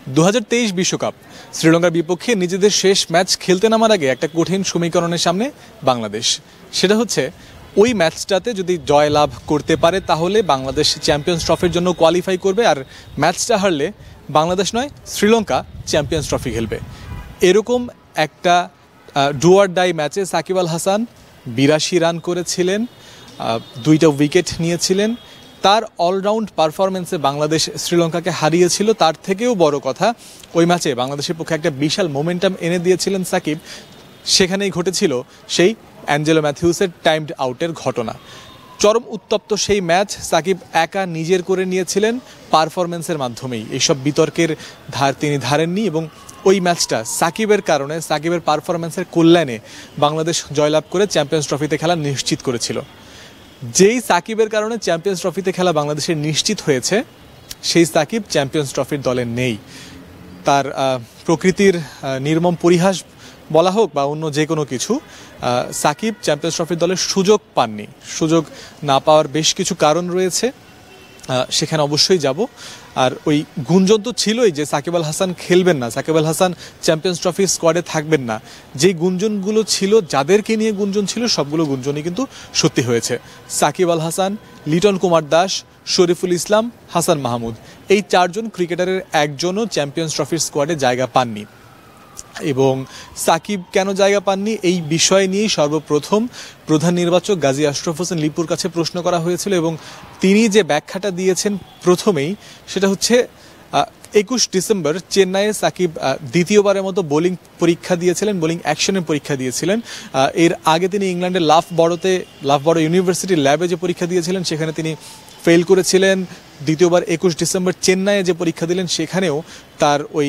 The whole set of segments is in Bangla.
2023 বিশ্বকাপ শ্রীলঙ্কার বিপক্ষে নিজেদের শেষ ম্যাচ খেলতে নামার আগে একটা কঠিন সমীকরণের সামনে বাংলাদেশ। সেটা হচ্ছে ওই ম্যাচটাতে যদি জয় লাভ করতে পারে তাহলে বাংলাদেশ চ্যাম্পিয়ন্স ট্রফির জন্য কোয়ালিফাই করবে, আর ম্যাচটা হারলে বাংলাদেশ নয় শ্রীলঙ্কা চ্যাম্পিয়ন্স ট্রফি খেলবে। এরকম একটা ডু অর ডাই ম্যাচে সাকিব আল হাসান 82 রান করেছিলেন, 2টা উইকেট নিয়েছিলেন। তার অলরাউন্ড পারফরমেন্সে বাংলাদেশ শ্রীলঙ্কাকে হারিয়েছিল। তার থেকেও বড় কথা, ওই ম্যাচে বাংলাদেশের পক্ষে একটা বিশাল মোমেন্টাম এনে দিয়েছিলেন সাকিব। সেখানেই ঘটেছিল সেই অ্যাঞ্জেলো ম্যাথিউসের টাইমড আউটের ঘটনা। চরম উত্তপ্ত সেই ম্যাচ সাকিব একা নিজের করে নিয়েছিলেন পারফরমেন্সের মাধ্যমেই। এইসব বিতর্কের ধার তিনি ধারেননি এবং ওই ম্যাচটা সাকিবের কারণে, সাকিবের পারফরমেন্সের কল্যাণে বাংলাদেশ জয়লাভ করে চ্যাম্পিয়ন্স ট্রফিতে খেলা নিশ্চিত করেছিল। যেই সাকিবের কারণে চ্যাম্পিয়ন্স ট্রফিতে খেলা বাংলাদেশের নিশ্চিত হয়েছে, সেই সাকিব চ্যাম্পিয়ন্স ট্রফির দলে নেই। তার প্রকৃতির নির্মম পরিহাস বলা হোক বা অন্য যে কোনো কিছু, সাকিব চ্যাম্পিয়ন্স ট্রফির দলের সুযোগ পাননি। সুযোগ না পাওয়ার বেশ কিছু কারণ রয়েছে, সেখানে অবশ্যই যাব। আর ওই গুঞ্জন তো ছিলই যে সাকিব আল হাসান খেলবেন না, সাকিব আল হাসান চ্যাম্পিয়ন্স ট্রফি স্কোয়াডে থাকবেন না। যেই গুঞ্জনগুলো ছিল, যাদেরকে নিয়ে গুঞ্জন ছিল, সবগুলো গুঞ্জনই কিন্তু সত্যি হয়েছে। সাকিব আল হাসান, লিটন কুমার দাস, শরীফুল ইসলাম, হাসান মাহমুদ, এই 4 জন ক্রিকেটারের একজনও চ্যাম্পিয়ন্স ট্রফির স্কোয়াডে জায়গা পাননি। এবং সাকিব কেন জায়গা পাননি এই বিষয় নিয়েই সর্বপ্রথম প্রধান নির্বাচক গাজী আশরাফ হোসেন লিপুর কাছে প্রশ্ন করা হয়েছিল এবং তিনি যে ব্যাখ্যাটা দিয়েছেন প্রথমেই, সেটা হচ্ছে 21 ডিসেম্বর চেন্নাইয়ে সাকিব দ্বিতীয়বারের মতো বোলিং পরীক্ষা দিয়েছিলেন, বোলিং অ্যাকশনের পরীক্ষা দিয়েছিলেন। এর আগে তিনি ইংল্যান্ডের লাফবড়ো ইউনিভার্সিটি ল্যাবে যে পরীক্ষা দিয়েছিলেন সেখানে তিনি ফেল করেছিলেন। দ্বিতীয়বার 21 ডিসেম্বর চেন্নাইয়ে যে পরীক্ষা দিলেন সেখানেও তার ওই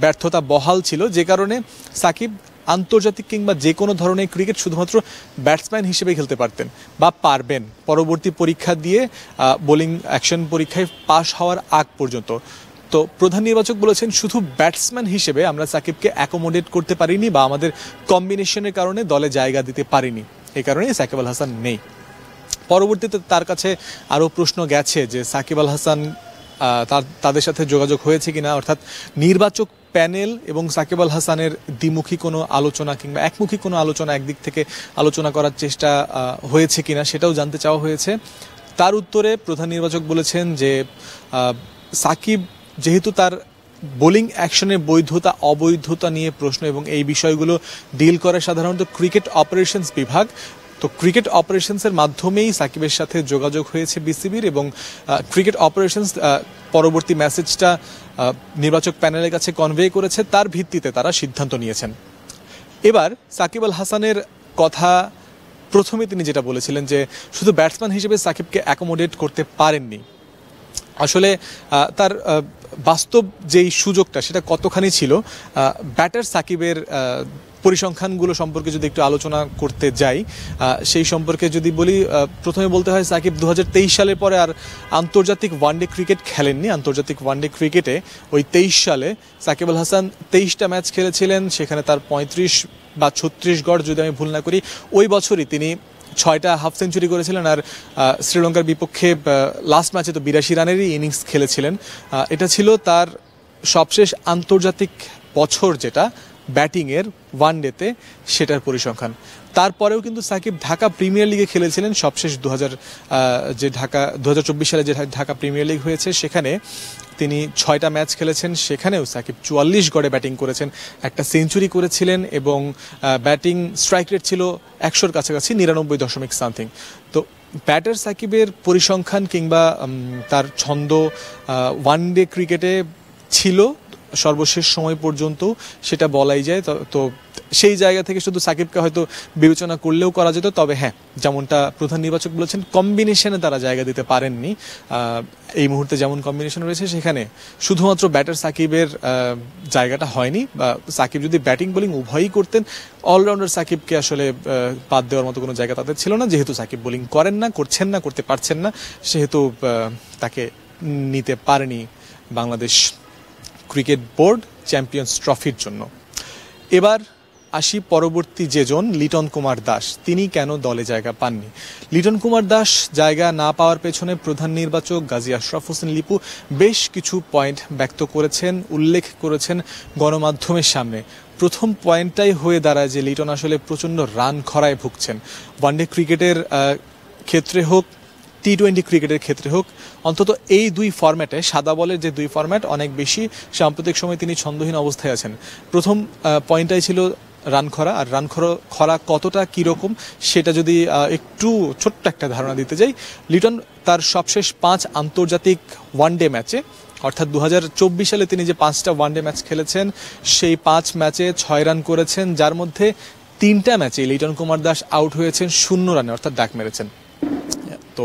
ব্যর্থতা বহাল ছিল, যে কারণে সাকিব আন্তর্জাতিক কিংবা যে কোনো ধরনের ক্রিকেট শুধুমাত্র ব্যাটসম্যান হিসেবে খেলতে পারতেন বা পারবেন পরবর্তী পরীক্ষা দিয়ে, বোলিং অ্যাকশন পরীক্ষায় পাশ হওয়ার আগ পর্যন্ত। তো প্রধান নির্বাচক বলেছেন শুধু ব্যাটসম্যান হিসেবে আমরা সাকিবকে অ্যাকোমোডেট করতে পারিনি বা আমাদের কম্বিনেশনের কারণে দলে জায়গা দিতে পারিনি, এই কারণেই সাকিব আল হাসান নেই। পরবর্তীতে তার কাছে আরও প্রশ্ন গেছে যে সাকিব আল হাসান তাদের সাথে যোগাযোগ হয়েছে কিনা, অর্থাৎ নির্বাচক প্যানেল এবং সাকিব আল হাসানের দ্বিমুখী কোনো আলোচনা কিংবা একমুখী কোনো আলোচনা, একদিক থেকে আলোচনা করার চেষ্টা হয়েছে কিনা সেটাও জানতে চাওয়া হয়েছে। তার উত্তরে প্রধান নির্বাচক বলেছেন যে সাকিব যেহেতু তার বোলিং অ্যাকশনের বৈধতা অবৈধতা নিয়ে প্রশ্ন এবং এই বিষয়গুলো ডিল করে সাধারণত ক্রিকেট অপারেশনস বিভাগ, তো ক্রিকেট অপারেশনসের মাধ্যমেই সাকিবের সাথে যোগাযোগ হয়েছে বিসিবির এবং ক্রিকেট অপারেশনস পরবর্তী মেসেজটা নির্বাচক প্যানেলের কাছে কনভে করেছে, তার ভিত্তিতে তারা সিদ্ধান্ত নিয়েছেন। এবার সাকিব আল হাসানের কথা প্রথমে তিনি যেটা বলেছিলেন যে শুধু ব্যাটসম্যান হিসেবে সাকিবকে অ্যাকোমোডেট করতে পারেননি। আসলে তার বাস্তব যেই সুযোগটা সেটা কতখানি ছিল, ব্যাটার সাকিবের পরিসংখ্যানগুলো সম্পর্কে যদি একটু আলোচনা করতে যাই, সেই সম্পর্কে যদি বলি, প্রথমে বলতে হয় সাকিব 2023 সালের পরে আর আন্তর্জাতিক ওয়ানডে ক্রিকেট খেলেননি। আন্তর্জাতিক ওয়ানডে ক্রিকেটে ওই 23 সালে সাকিব আল হাসান 23টা ম্যাচ খেলেছিলেন, সেখানে তার 35 বা 36 গড় যদি আমি ভুল না করি। ওই বছরই তিনি 6টা হাফ সেঞ্চুরি করেছিলেন আর শ্রীলঙ্কার বিপক্ষে লাস্ট ম্যাচে তো 82 রানেরই ইনিংস খেলেছিলেন। এটা ছিল তার সবশেষ আন্তর্জাতিক বছর, যেটা ব্যাটিংয়ের ওয়ানডেতে, সেটার পরিসংখ্যান। তারপরেও কিন্তু সাকিব ঢাকা প্রিমিয়ার লিগে খেলেছিলেন সবশেষ 2024 সালে যে ঢাকা প্রিমিয়ার লিগ হয়েছে, সেখানে তিনি 6টা ম্যাচ খেলেছেন। সেখানেও সাকিব 44 গড়ে ব্যাটিং করেছেন, একটা সেঞ্চুরি করেছিলেন এবং ব্যাটিং স্ট্রাইক রেট ছিল 100-র কাছাকাছি, 99 সামথিং। তো ব্যাটার সাকিবের পরিসংখ্যান কিংবা তার ছন্দ ওয়ানডে ক্রিকেটে ছিল সর্বশেষ সময় পর্যন্ত, সেটা বলাই যায়। তো সেই জায়গা থেকে শুধু সাকিবকে হয়তো বিবেচনা করলেও করা যেত, তবে হ্যাঁ, যেমনটা প্রধান নির্বাচক বলেছেন কম্বিনেশনে তারা জায়গা দিতে পারেননি। এই মুহূর্তে যেমন কম্বিনেশন রয়েছে সেখানে শুধুমাত্র ব্যাটার সাকিবের জায়গাটা হয়নি। সাকিব যদি ব্যাটিং বোলিং উভয়ই করতেন, অলরাউন্ডার সাকিবকে আসলে বাদ দেওয়ার মতো কোনো জায়গা তাদের ছিল না। যেহেতু সাকিব বোলিং করেন না, করছেন না, করতে পারছেন না, সেহেতু তাকে নিতে পারেনি বাংলাদেশ ক্রিকেট বোর্ড চ্যাম্পিয়ন্স ট্রফির জন্য। এবার আসি পরবর্তী যেজন লিটন কুমার দাস, তিনি কেন দলে জায়গা পাননি। লিটন কুমার দাস জায়গা না পাওয়ার পেছনে প্রধান নির্বাচক গাজী আশরাফ হোসেন লিপু বেশ কিছু পয়েন্ট ব্যক্ত করেছেন, উল্লেখ করেছেন গণমাধ্যমের সামনে। প্রথম পয়েন্টটাই হয়ে দাঁড়ায় যে লিটন আসলে প্রচণ্ড রান খরায় ভুগছেন। ওয়ানডে ক্রিকেটের ক্ষেত্রে হোক, টি-20 ক্রিকেটের ক্ষেত্রে হোক, অন্তত এই দুই ফরম্যাটে, সাদা বলের যে দুই ফরম্যাট, অনেক বেশি সাম্প্রতিক সময় তিনি ছন্দহীন অবস্থায় আছেন। প্রথম পয়েন্টটাই ছিল রান খরা, আর রান খরা কতটা কীরকম সেটা যদি একটু ছোট্ট একটা ধারণা দিতে যাই, লিটন তার সবশেষ 5 আন্তর্জাতিক ওয়ানডে ম্যাচে, অর্থাৎ 2024 সালে তিনি যে 5টা ওয়ানডে ম্যাচ খেলেছেন, সেই 5 ম্যাচে 6 রান করেছেন, যার মধ্যে 3টা ম্যাচে লিটন কুমার দাস আউট হয়েছেন 0 রানে, অর্থাৎ ডাক মেরেছেন। তো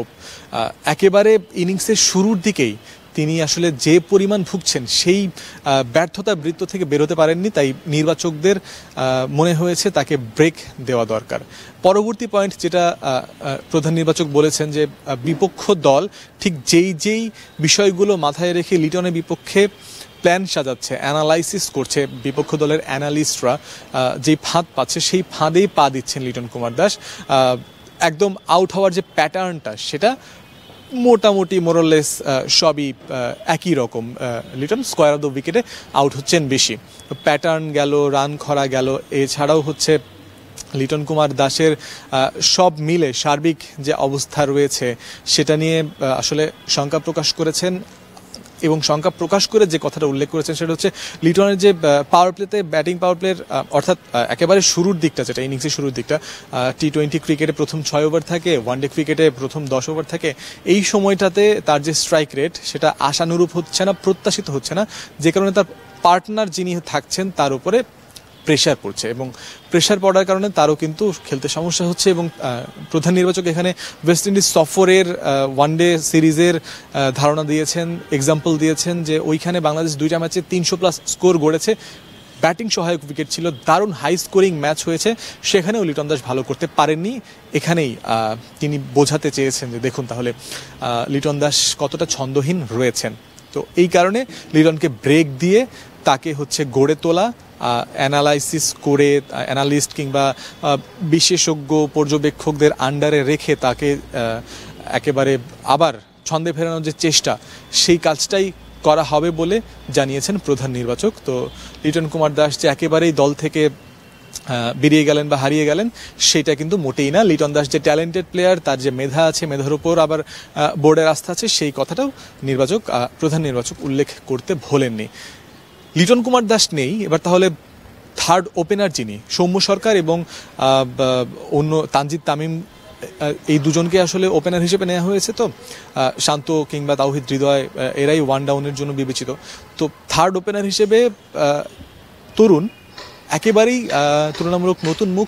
একেবারে ইনিংসের শুরুর দিকেই তিনি আসলে যে পরিমাণ ভুগছেন, সেই ব্যর্থতার বৃত্ত থেকে বেরোতে পারেননি। তাই নির্বাচকদের মনে হয়েছে তাকে ব্রেক দেওয়া দরকার। পরবর্তী পয়েন্ট যেটা প্রধান নির্বাচক বলেছেন, যে বিপক্ষ দল ঠিক যেই বিষয়গুলো মাথায় রেখে লিটনের বিপক্ষে প্ল্যান সাজাচ্ছে, অ্যানালাইসিস করছে, বিপক্ষ দলের অ্যানালিস্টরা যেই ফাঁদ পাচ্ছে, সেই ফাঁদেই পা দিচ্ছেন লিটন কুমার দাস। একদম আউট হওয়ার যে প্যাটার্নটা, সেটা মোটামুটি মোরলেস সবই একই রকম। লিটন স্কোয়ার অফ দ্য উইকেটে আউট হচ্ছেন বেশি, প্যাটার্ন গেল, রান খরা গেল, এছাড়াও হচ্ছে লিটন কুমার দাসের সব মিলে সার্বিক যে অবস্থা রয়েছে সেটা নিয়ে আসলে শঙ্কা প্রকাশ করেছেন। এবং শঙ্কা প্রকাশ করে যে কথাটা উল্লেখ করেছেন সেটা হচ্ছে লিটনের যে পাওয়ার প্লেতে, ব্যাটিং পাওয়ার প্লের, অর্থাৎ একেবারে শুরুর দিকটা, যেটা ইনিংসের শুরুর দিকটা, টি-20 ক্রিকেটে প্রথম 6 ওভার থাকে, ওয়ানডে ক্রিকেটে প্রথম 10 ওভার থাকে, এই সময়টাতে তার যে স্ট্রাইক রেট সেটা আশানুরূপ হচ্ছে না, প্রত্যাশিত হচ্ছে না, যে কারণে তার পার্টনার যিনি থাকছেন তার উপরে প্রেশার পড়ছে, এবং প্রেশার পড়ার কারণে তারও কিন্তু খেলতে সমস্যা হচ্ছে। এবং প্রধান নির্বাচক এখানে ওয়েস্ট ইন্ডিজ সফরের ওয়ানডে সিরিজের ধারণা দিয়েছেন, এক্সাম্পল দিয়েছেন, যে ওইখানে বাংলাদেশ 2টা ম্যাচে 300+ স্কোর গড়েছে, ব্যাটিং সহায়ক উইকেট ছিল, দারুণ হাই স্কোরিং ম্যাচ হয়েছে, সেখানেও লিটন দাস ভালো করতে পারেননি। এখানেই তিনি বোঝাতে চেয়েছেন যে দেখুন তাহলে লিটন দাস কতটা ছন্দহীন রয়েছেন। তো এই কারণে লিটনকে ব্রেক দিয়ে তাকে হচ্ছে গড়ে তোলা, অ্যানালাইসিস করে, অ্যানালিস্ট কিংবা বিশেষজ্ঞ পর্যবেক্ষকদের আন্ডারে রেখে তাকে একেবারে আবার ছন্দে ফেরানোর যে চেষ্টা, সেই কাজটাই করা হবে বলে জানিয়েছেন প্রধান নির্বাচক। তো লিটন কুমার দাস যে একেবারেই দল থেকে বেরিয়ে গেলেন বা হারিয়ে গেলেন সেটা কিন্তু মোটেই না। লিটন দাস যে ট্যালেন্টেড প্লেয়ার, তার যে মেধা আছে, মেধার উপর আবার বোর্ডের আস্থা আছে, সেই কথাটাও প্রধান নির্বাচক উল্লেখ করতে ভোলেননি। লিটন কুমার দাস নেই, এবার তাহলে থার্ড ওপেনার যিনি, সৌম্য সরকার এবং অন্য তানজিদ তামিম, এই দুজনকে আসলে ওপেনার হিসেবে নেওয়া হয়েছে। তো শান্ত কিংবা তাওহিদ হৃদয় এরাই ওয়ান ডাউনের জন্য বিবেচিত। তো থার্ড ওপেনার হিসেবে তরুণ, একেবারেই তুলনামূলক নতুন মুখ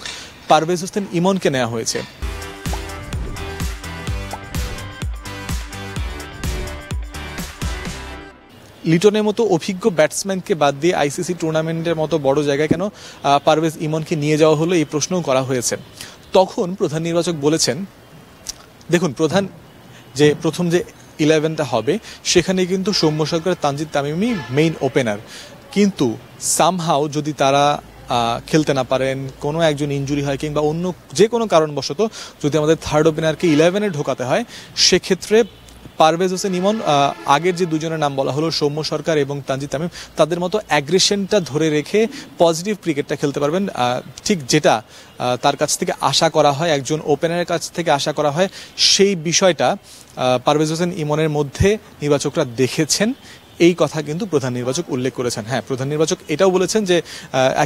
পারভেজ হোসেন ইমনকে নেওয়া হয়েছে। লিটনের মতো অভিজ্ঞ ব্যাটসম্যানকে বাদ দিয়ে আইসিসি টুর্নামেন্টের মতো বড় জায়গায় কেন পারভেজ ইমনকে নিয়ে যাওয়া হলো, এই প্রশ্নও করা হয়েছে। তখন প্রধান নির্বাচক বলেছেন, দেখুন প্রথম যে 11টা হবে সেখানে কিন্তু সৌম্য সরকার, তানজিদ তামিমই মেইন ওপেনার, কিন্তু সামহাও যদি তারা খেলতে না পারেন, কোনো একজন ইনজুরি হয় কিংবা অন্য যে কোনো কারণবশত যদি আমাদের থার্ড ওপেনারকে 11-এ ঢোকাতে হয়, সেক্ষেত্রে পারভেজ হোসেন ইমন, আগের যে দুজনের নাম বলা হলো সৌম্য সরকার এবং তানজিদ তামিম, তাদের মতো অ্যাগ্রেশনটা ধরে রেখে পজিটিভ ক্রিকেটটা খেলতে পারবেন, ঠিক যেটা তার কাছ থেকে আশা করা হয়, একজন ওপেনারের কাছ থেকে আশা করা হয়, সেই বিষয়টা পারভেজ হোসেন ইমনের মধ্যে নির্বাচকরা দেখেছেন। এই কথা কিন্তু প্রধান নির্বাচক উল্লেখ করেছেন। হ্যাঁ, প্রধান নির্বাচক এটাও বলেছেন যে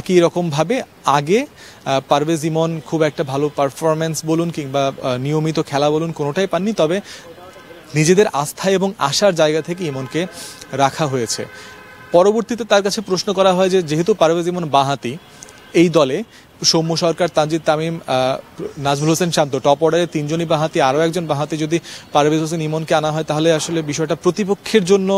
একই রকমভাবে আগে পারভেজ ইমন খুব একটা ভালো পারফরমেন্স বলুন কিংবা নিয়মিত খেলা বলুন কোনোটাই পাননি, তবে নিজেদের আস্থা এবং আশার জায়গা থেকে ইমনকে রাখা হয়েছে। পরবর্তীতে তার কাছে প্রশ্ন করা হয় যে যেহেতু পারভেজ ইমন বাঁহাতি, এই দলে সৌম্য সরকার, তানজিদ তামিম, নাজমুল হোসেন শান্ত, টপ অর্ডারে 3জনই বাঁহাতি, আরও একজন বাঁহাতি যদি পারভেজ হোসেন ইমনকে আনা হয়, তাহলে আসলে বিষয়টা প্রতিপক্ষের জন্য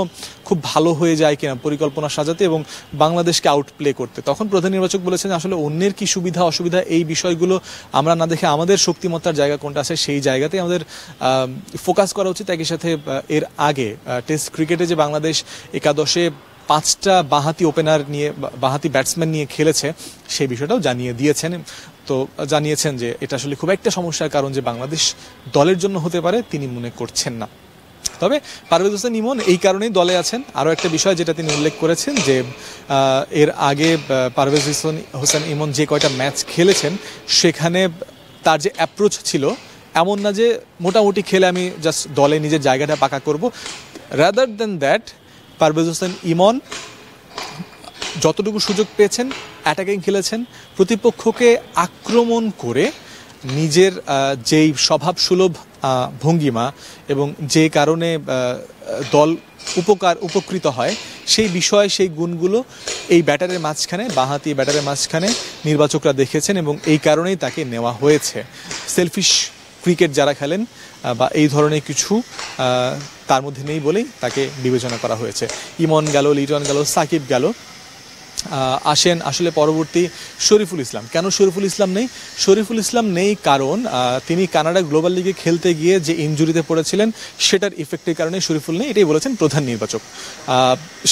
খুব ভালো হয়ে যায় কিনা পরিকল্পনা সাজাতে এবং বাংলাদেশকে আউট প্লে করতে। তখন প্রধান নির্বাচক বলেছেন আসলে অন্যের কি সুবিধা অসুবিধা, এই বিষয়গুলো আমরা না দেখে আমাদের শক্তিমত্তার জায়গা কোনটা আছে সেই জায়গাতেই আমাদের ফোকাস করা উচিত। একই সাথে এর আগে টেস্ট ক্রিকেটে যে বাংলাদেশ একাদশে 5টা বাঁহাতি ওপেনার নিয়ে বাঁহাতি ব্যাটসম্যান নিয়ে খেলেছে সেই বিষয়টাও জানিয়ে দিয়েছেন। তো জানিয়েছেন যে এটা আসলে খুব একটা সমস্যার কারণ যে বাংলাদেশ দলের জন্য হতে পারে তিনি মনে করছেন না। তবে পারভেজ হোসেন ইমন এই কারণেই দলে আছেন। আরও একটা বিষয় যেটা তিনি উল্লেখ করেছেন যে এর আগে পারভেজ হোসেন ইমন যে কয়টা ম্যাচ খেলেছেন সেখানে তার যে অ্যাপ্রোচ ছিল এমন না যে মোটামুটি খেলে আমি জাস্ট দলে নিজের জায়গাটা পাকা করব। Rather than that Parvez Hossain Emon যতটুকু সুযোগ পেয়েছেন অ্যাটাকিং খেলেছেন, প্রতিপক্ষকে আক্রমণ করে নিজের যেই স্বভাবসুলভ ভঙ্গিমা এবং যে কারণে দল উপকৃত হয় সেই বিষয় সেই গুণগুলো এই ব্যাটারের মাঝখানে বাঁহাতি ব্যাটারের মাঝখানে নির্বাচকরা দেখেছেন এবং এই কারণেই তাকে নেওয়া হয়েছে। সেলফিশ ক্রিকেট যারা খেলেন বা এই ধরনের কিছু তার মধ্যে নেই বলেই তাকে বিবেচনা করা হয়েছে। ইমন গেল, লিটন গেল, সাকিব গেল, আসেন আসলে পরবর্তী শরীফুল ইসলাম। কেন শরীফুল ইসলাম নেই? শরীফুল ইসলাম নেই কারণ তিনি কানাডা গ্লোবাল লিগে খেলতে গিয়ে যে ইনজুরিতে পড়েছিলেন সেটার ইফেক্টের কারণে শরীফুল নেই, এটাই বলেছেন প্রধান নির্বাচক।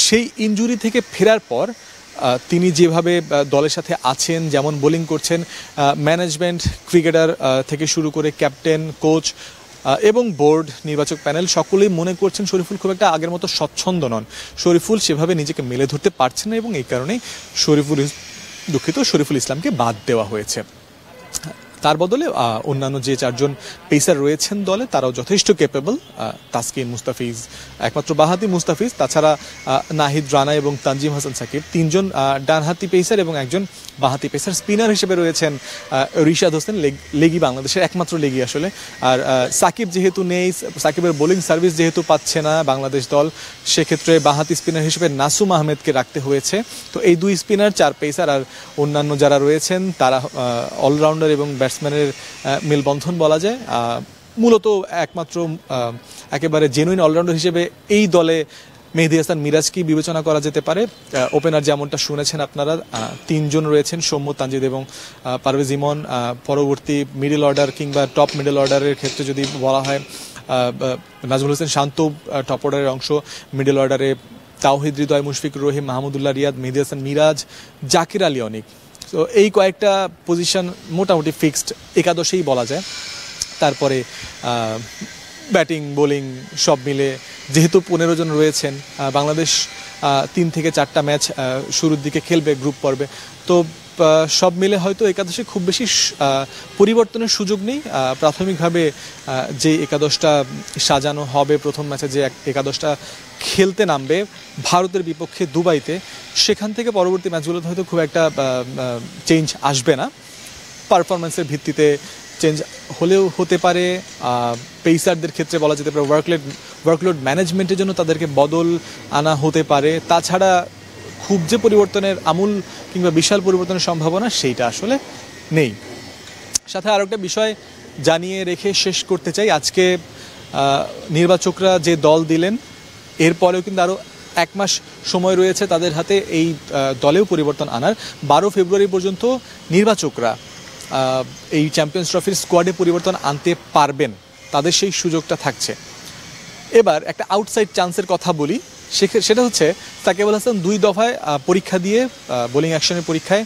সেই ইনজুরি থেকে ফেরার পর তিনি যেভাবে দলের সাথে আছেন, যেমন বোলিং করছেন, ম্যানেজমেন্ট, ক্রিকেটার থেকে শুরু করে ক্যাপ্টেন, কোচ এবং বোর্ড, নির্বাচক প্যানেল সকলেই মনে করছেন শরীফুল খুব একটা আগের মতো স্বচ্ছন্দ নন। শরীফুল সেভাবে নিজেকে মেলে ধরতে পারছেন না এবং এই কারণেই শরীফুল ইসলামকে বাদ দেওয়া হয়েছে। তার বদলে অন্যান্য যে 4জন পেসার রয়েছেন দলে তারাও যথেষ্ট ক্যাপেবল। তাসকিন, মুস্তাফিজ, একমাত্র বাঁহাতি মুস্তাফিজ, তাছাড়া নাহিদ রানা এবং তানজিম হাসান সাকিব 3জন ডানহাতি পেসার এবং একজন বাঁহাতি পেসার। স্পিনার হিসেবে রয়েছেন রিশাদ হোসেন, লেগি, বাংলাদেশের একমাত্র লেগি আসলে। আর সাকিব যেহেতু নেই, সাকিবের বোলিং সার্ভিস যেহেতু পাচ্ছে না বাংলাদেশ দল, সেক্ষেত্রে বাঁহাতি স্পিনার হিসেবে নাসুম আহমেদকে রাখতে হয়েছে। তো এই 2 স্পিনার, 4 পেসার আর অন্যান্য যারা রয়েছেন তারা অলরাউন্ডার এবং ব্যাটসম্যানের মেলবন্ধন বলা যায়। মূলত একমাত্র একেবারে জেনুইন অলরাউন্ডার হিসেবে এই দলে মেহেদী হাসান মিরাজকেই বিবেচনা করা যেতে পারে। ওপেনার যেমনটা শুনেছেন আপনারা 3জন রয়েছেন, সৌম্য, তানজিদ এবং পারভেজ ইমন। পরবর্তী মিডল অর্ডার কিংবা টপ মিডল অর্ডারের ক্ষেত্রে যদি বলা হয় নাজমুল হোসেন শান্ত টপ অর্ডারের অংশ, মিডল অর্ডারে তাওহিদ হৃদয়, মুশফিকুর রহিম, মাহমুদুল্লাহ রিয়াদ, মেহেদী হাসান মিরাজ, জাকির আলী অনিক। তো এই কয়েকটা পজিশন মোটামুটি ফিক্সড একাদশেই বলা যায়। তারপরে ব্যাটিং, বোলিং সব মিলে যেহেতু 15 জন রয়েছেন, বাংলাদেশ 3 থেকে 4টা ম্যাচ শুরুর দিকে খেলবে গ্রুপ পর্বে, তো সব মিলে হয়তো একাদশে খুব বেশি পরিবর্তনের সুযোগ নেই। প্রাথমিকভাবে যে একাদশটা সাজানো হবে প্রথম ম্যাচে, যে একাদশটা খেলতে নামবে ভারতের বিপক্ষে দুবাইতে, সেখান থেকে পরবর্তী ম্যাচগুলোতে হয়তো খুব একটা চেঞ্জ আসবে না। পারফরমেন্সের ভিত্তিতে চেঞ্জ হলেও হতে পারে। পেসারদের ক্ষেত্রে বলা যেতে পারে ওয়ার্কলোড ম্যানেজমেন্টের জন্য তাদেরকে বদল আনা হতে পারে। তাছাড়া খুব যে পরিবর্তনের আমূল কিংবা বিশাল পরিবর্তনের সম্ভাবনা সেইটা আসলে নেই। সাথে আরও একটা বিষয় জানিয়ে রেখে শেষ করতে চাই, আজকে নির্বাচকরা যে দল দিলেন এরপরেও কিন্তু আরও 1 মাস সময় রয়েছে তাদের হাতে এই দলেও পরিবর্তন আনার। 12 ফেব্রুয়ারি পর্যন্ত নির্বাচকরা এই চ্যাম্পিয়ন্স ট্রফির স্কোয়াডে পরিবর্তন আনতে পারবেন, তাদের সেই সুযোগটা থাকছে। এবার একটা আউটসাইড চান্সের কথা বলি, সেটা হচ্ছে সাকিব আল হাসান 2 দফায় পরীক্ষা দিয়ে বোলিং অ্যাকশনের পরীক্ষায়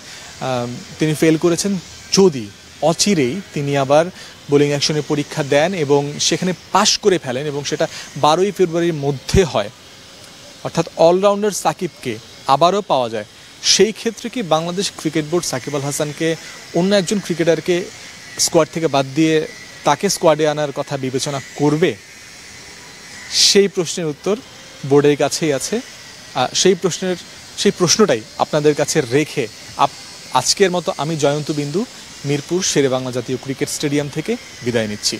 তিনি ফেল করেছেন। যদি অচিরেই তিনি আবার বোলিং অ্যাকশনের পরীক্ষা দেন এবং সেখানে পাশ করে ফেলেন এবং সেটা 12ই ফেব্রুয়ারির মধ্যে হয়, অর্থাৎ অলরাউন্ডার সাকিবকে আবারও পাওয়া যায়, সেই ক্ষেত্রে কি বাংলাদেশ ক্রিকেট বোর্ড সাকিব আল হাসানকে অন্য একজন ক্রিকেটারকে স্কোয়াড থেকে বাদ দিয়ে তাকে স্কোয়াডে আনার কথা বিবেচনা করবে? সেই প্রশ্নের উত্তর বোর্ডের কাছেই আছে। সেই প্রশ্নটাই আপনাদের কাছে রেখে আজকের মতো আমি জয়ন্ত বিন্দু মিরপুর শেরেবাংলা জাতীয় ক্রিকেট স্টেডিয়াম থেকে বিদায় নিচ্ছি।